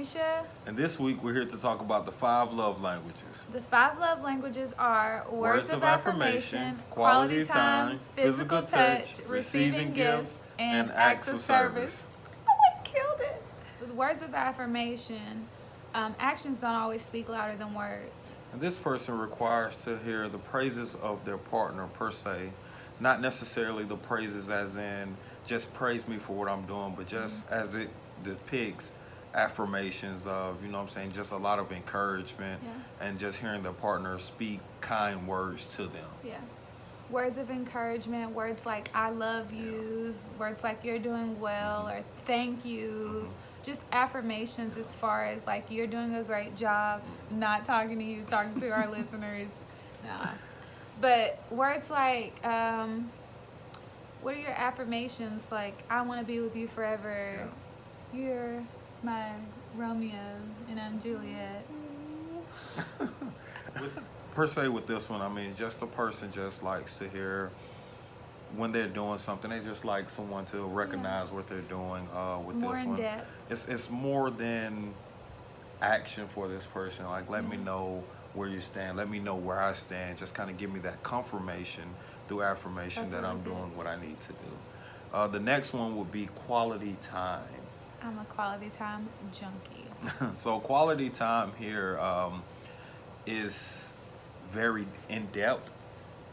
Tanisha. And this week we're here to talk about the 5 love languages. The 5 love languages are words of affirmation, quality time, physical touch, receiving gifts, and acts of service. Oh, I killed it. With words of affirmation, actions don't always speak louder than words. And this person requires to hear the praises of their partner per se, not necessarily the praises as in just praise me for what I'm doing, but just as it depicts affirmations of, you know what I'm saying, just a lot of encouragement and just hearing their partner speak kind words to them. Yeah. Words of encouragement, words like I love yous, words like you're doing well, or thank yous. Just affirmations as far as like you're doing a great job, not talking to you, talking to our listeners. Nah. But words like, what are your affirmations? Like, I want to be with you forever. Yeah. You're my Romeo and I'm Juliet. Per se with this one, I mean, just a person just likes to hear when they're doing something. They just like someone to recognize what they're doing with more this in one. Depth. It's more than action for this person. Like, let me know where you stand. Let me know where I stand. Just kind of give me that confirmation through affirmation that I'm doing what I need to do. The next one would be quality time. I'm a quality time junkie. So quality time here is very in-depth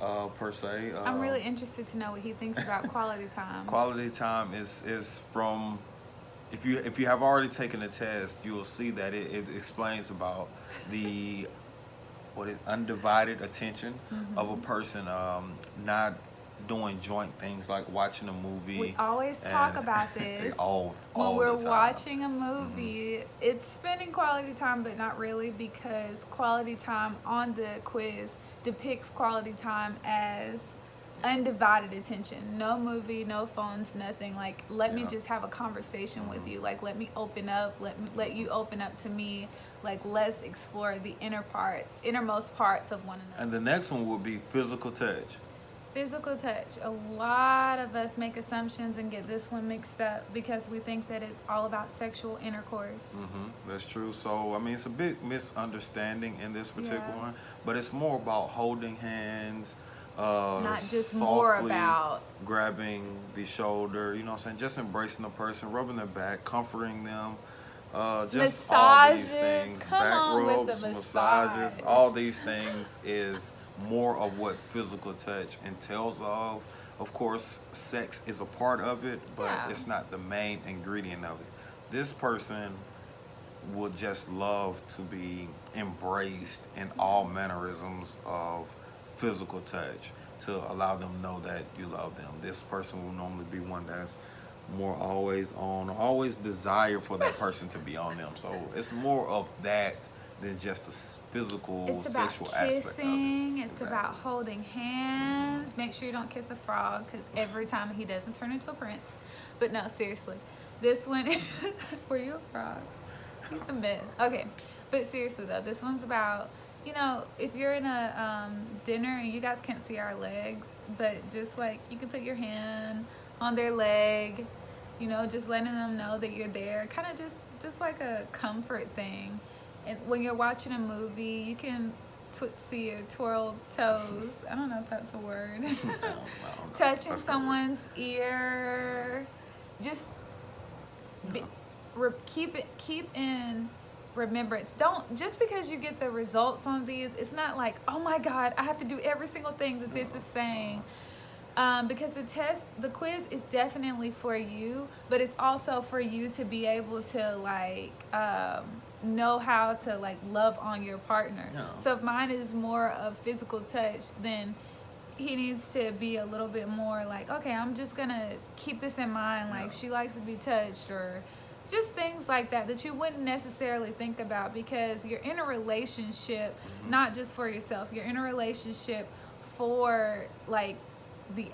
per se. I'm really interested to know what he thinks about quality time. Quality time is from, if you have already taken a test, you will see that it explains about the undivided attention of a person, not doing joint things like watching a movie. We always talk about this. When we're watching a movie, it's spending quality time, but not really, because quality time on the quiz depicts quality time as undivided attention. No movie, no phones, nothing. Like, let me just have a conversation with you. Like, let me open up. Let you open up to me. Like, let's explore the innermost parts of one another. And the next one will be physical touch. Physical touch. A lot of us make assumptions and get this one mixed up because we think that it's all about sexual intercourse. That's true. So, I mean, it's a big misunderstanding in this particular one, but it's more about holding hands, not just softly more about grabbing the shoulder, you know what I'm saying, just embracing the person, rubbing their back, comforting them, just massages. all these things, Come back on rubs, with the massages, all these things is more of what physical touch entails of. Of course, sex is a part of it, but it's not the main ingredient of it. This person would just love to be embraced in all mannerisms of physical touch to allow them know that you love them. This person will normally be one that's more always on, always desire for that person to be on them. So it's more of that than just a physical, sexual aspect of it. It's about holding hands. Make sure you don't kiss a frog, because every time he doesn't turn into a prince. But no, seriously, this one were you a frog? He's a myth. Okay, but seriously though, this one's about, you know, if you're in a dinner and you guys can't see our legs, but just like you can put your hand on their leg, you know, just letting them know that you're there, kind of just like a comfort thing. And when you're watching a movie, you can tootsie or twirl toes. I don't know if that's a word. Touching someone's ear. Just keep in remembrance. Don't, just because you get the results on these, it's not like, oh my God, I have to do every single thing that this is saying. Because the quiz is definitely for you, but it's also for you to be able to like know how to like love on your partner. So if mine is more of physical touch, then he needs to be a little bit more like, okay, I'm just gonna keep this in mind, like she likes to be touched, or just things like that you wouldn't necessarily think about, because you're in a relationship not just for yourself, you're in a relationship for like the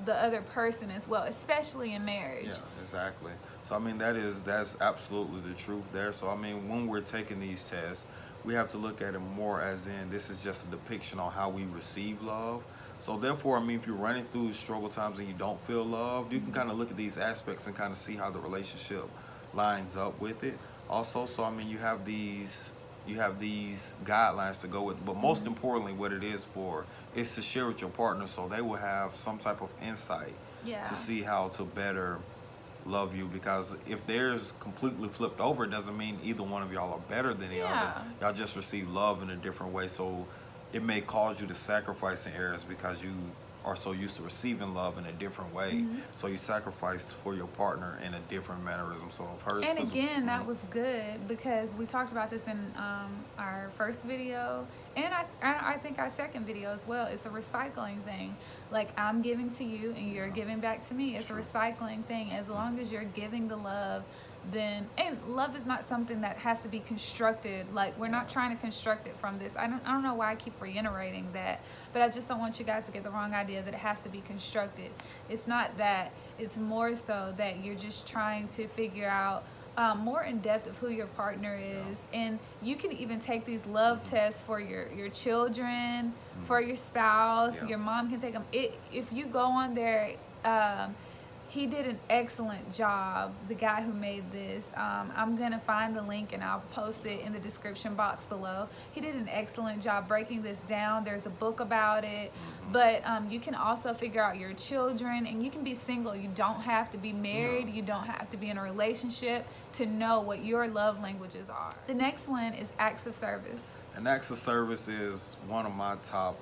other person as well, especially in marriage. Yeah, exactly. So I mean, that's absolutely the truth there. So I mean, when we're taking these tests, we have to look at it more as in this is just a depiction on how we receive love. So therefore, I mean, if you're running through struggle times and you don't feel loved, you can kind of look at these aspects and kind of see how the relationship lines up with it. Also, so I mean, you have these guidelines to go with, but most importantly, what it is for is to share with your partner so they will have some type of insight to see how to better love you. Because if theirs completely flipped over, it doesn't mean either one of y'all are better than the other. Y'all just receive love in a different way. So it may cause you to sacrifice in areas because you are so used to receiving love in a different way. So you sacrifice for your partner in a different mannerism. So if hers and again, that was good because we talked about this in our first video, and I think our second video as well. It's a recycling thing. Like, I'm giving to you and you're giving back to me. It's a recycling thing. As long as you're giving the love, then, and love is not something that has to be constructed. Like, we're not trying to construct it from this. I don't know why I keep reiterating that, but I just don't want you guys to get the wrong idea that it has to be constructed. It's not that. It's more so that you're just trying to figure out more in depth of who your partner is. And you can even take these love tests for your children, for your spouse. Your mom can take them. If you go on there, he did an excellent job, the guy who made this. I'm going to find the link and I'll post it in the description box below. He did an excellent job breaking this down. There's a book about it. But you can also figure out your children, and you can be single. You don't have to be married. You don't have to be in a relationship to know what your love languages are. The next one is acts of service. And acts of service is one of my top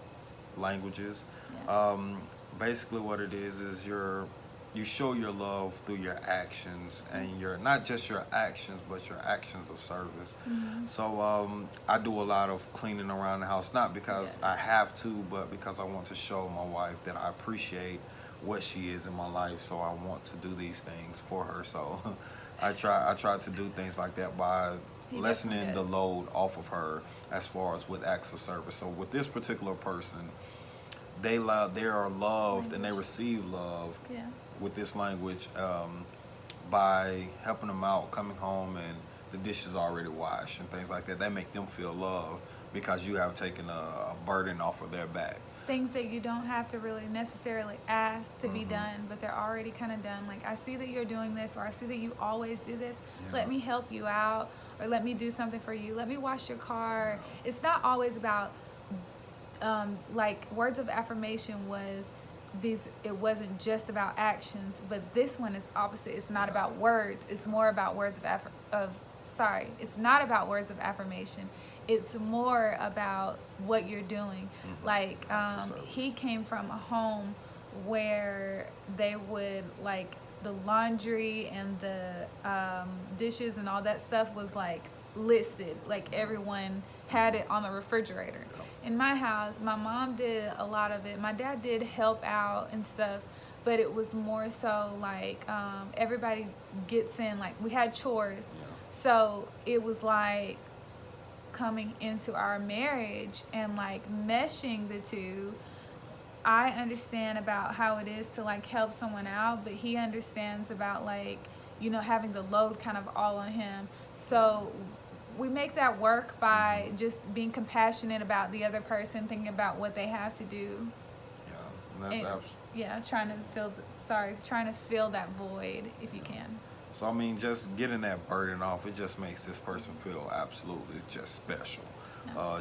languages. Basically what it is you show your love through your actions, and your not just your actions, but your actions of service. So I do a lot of cleaning around the house, not because I have to, but because I want to show my wife that I appreciate what she is in my life. So I want to do these things for her. So I try to do things like that by lessening the load off of her as far as with acts of service. So with this particular person, they are loved and they receive love with this language by helping them out, coming home and the dishes are already washed and things like that. They make them feel loved because you have taken a burden off of their back. Things that you don't have to really necessarily ask to be done, but they're already kind of done. Like, I see that you're doing this, or I see that you always do this. Let me help you out, or let me do something for you. Let me wash your car. It's not always about like Words of Affirmation was it wasn't just about actions, but this one is opposite. It's not about words. It's more about it's not about words of affirmation. It's more about what you're doing. Like, he came from a home where they would, like, the laundry and the dishes and all that stuff was like listed. Like, everyone had it on the refrigerator. In my house, my mom did a lot of it. My dad did help out and stuff, but it was more so like everybody gets in. Like, we had chores. So it was like coming into our marriage and like meshing the two. I understand about how it is to like help someone out, but he understands about, like, you know, having the load kind of all on him. So we make that work by just being compassionate about the other person, thinking about what they have to do. Trying to fill that void if you can. So I mean, just getting that burden off, it just makes this person feel absolutely just special.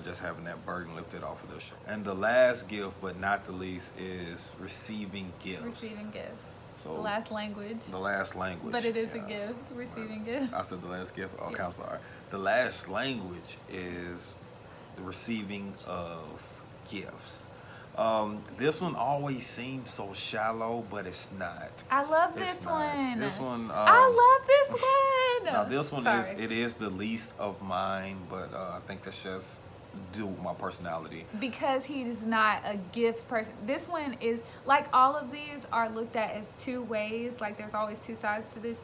Just having that burden lifted off of their shoulder. And the last gift, but not the least, is receiving gifts. Receiving gifts. So the last language. The last language. But it is a gift. Receiving gifts. I said the last gift. Okay, I'm sorry. The last language is the receiving of gifts. This one always seems so shallow, but it's not. I love this one. This one. I love this one. Now this one is the least of mine, but I think that's just due to my personality. Because he's not a gift person. This one is, like, all of these are looked at as two ways. Like, there's always two sides to this.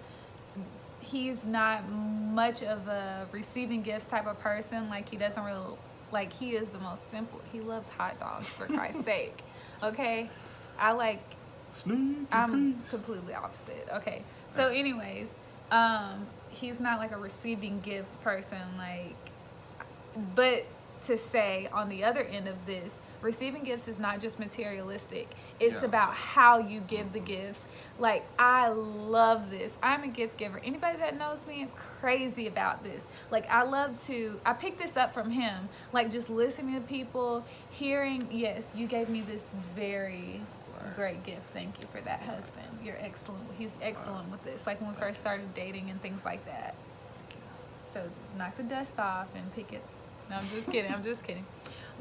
He's not much of a receiving gifts type of person. Like, he doesn't really, like, he is the most simple. He loves hot dogs, for Christ's sake. Okay? I'm completely opposite. Okay. So anyways, he's not like a receiving gifts person, like, but to say on the other end of this, receiving gifts is not just materialistic. It's Yeah. about how you give the gifts. Like, I love this. I'm a gift giver. Anybody that knows me, I'm crazy about this. Like, I picked this up from him. Like, just listening to people, hearing, yes, you gave me this very great gift. Thank you for that, husband. You're excellent. He's excellent with this. Like, when we first started dating and things like that. So knock the dust off and pick it. No, I'm just kidding. I'm just kidding.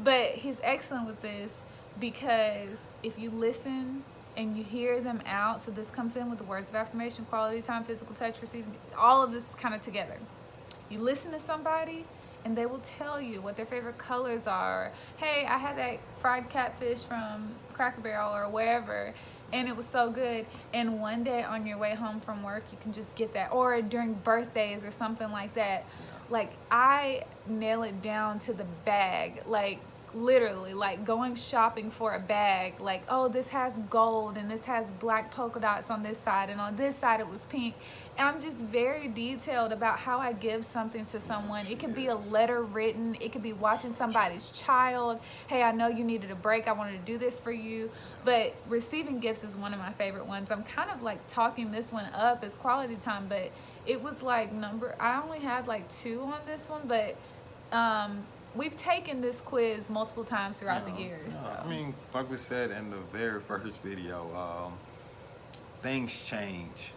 But he's excellent with this because if you listen and you hear them out, so this comes in with the words of affirmation, quality time, physical touch, receiving, all of this is kind of together. You listen to somebody and they will tell you what their favorite colors are. Hey, I had that fried catfish from Cracker Barrel or wherever, and it was so good. And one day on your way home from work, you can just get that. Or during birthdays or something like that. Like, I nail it down to the bag. Like, literally, like going shopping for a bag. Like, oh, this has gold and this has black polka dots on this side, and on this side it was pink. And I'm just very detailed about how I give something to someone. It could be a letter written. It could be watching somebody's child. Hey, I know you needed a break. I wanted to do this for you. But receiving gifts is one of my favorite ones. I'm kind of like talking this one up as quality time, but it was like I only had like 2 on this one, but we've taken this quiz multiple times throughout the years. So. I mean, like we said in the very first video, things change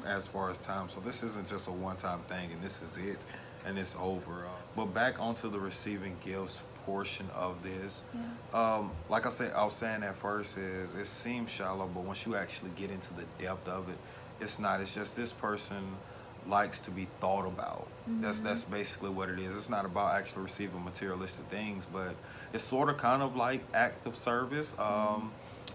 as far as time. So this isn't just a one-time thing and this is it and it's over. But back onto the receiving gifts portion of this. Like I was saying at first, is it seems shallow, but once you actually get into the depth of it, it's not. It's just this person likes to be thought about. That's basically what it is. It's not about actually receiving materialistic things, but it's sort of kind of like act of service.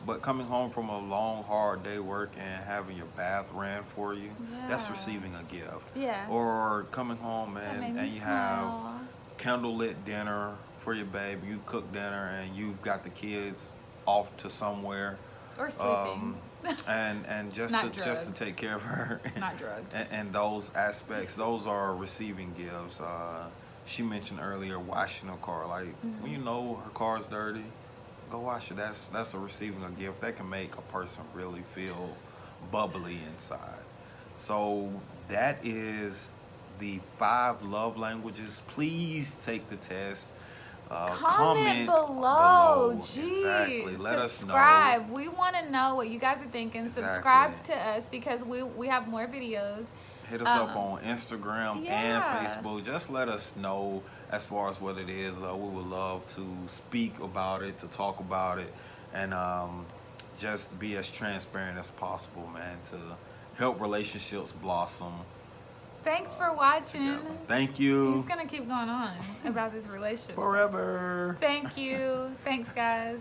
But coming home from a long, hard day work and having your bath ran for you, that's receiving a gift. Yeah. Or coming home and you have candlelit dinner for your baby. You cook dinner and you've got the kids off to somewhere. Or sleeping. And just to take care of her. Not drugged. And those aspects, those are receiving gifts. She mentioned earlier washing her car. Like, when you know her car's dirty, go wash it. That's a receiving a gift. That can make a person really feel bubbly inside. So that is the 5 love languages. Please take the test. Comment below. Jeez. Exactly. Let Subscribe. us know. We want to know what you guys are thinking. Exactly. Subscribe to us because we have more videos. Hit us up on Instagram and Facebook. Just let us know as far as what it is. We would love to speak about it, to talk about it, and just be as transparent as possible, man, to help relationships blossom. Thanks for watching. Together. Thank you. He's going to keep going on about this relationship. Forever. Thank you. Thanks, guys.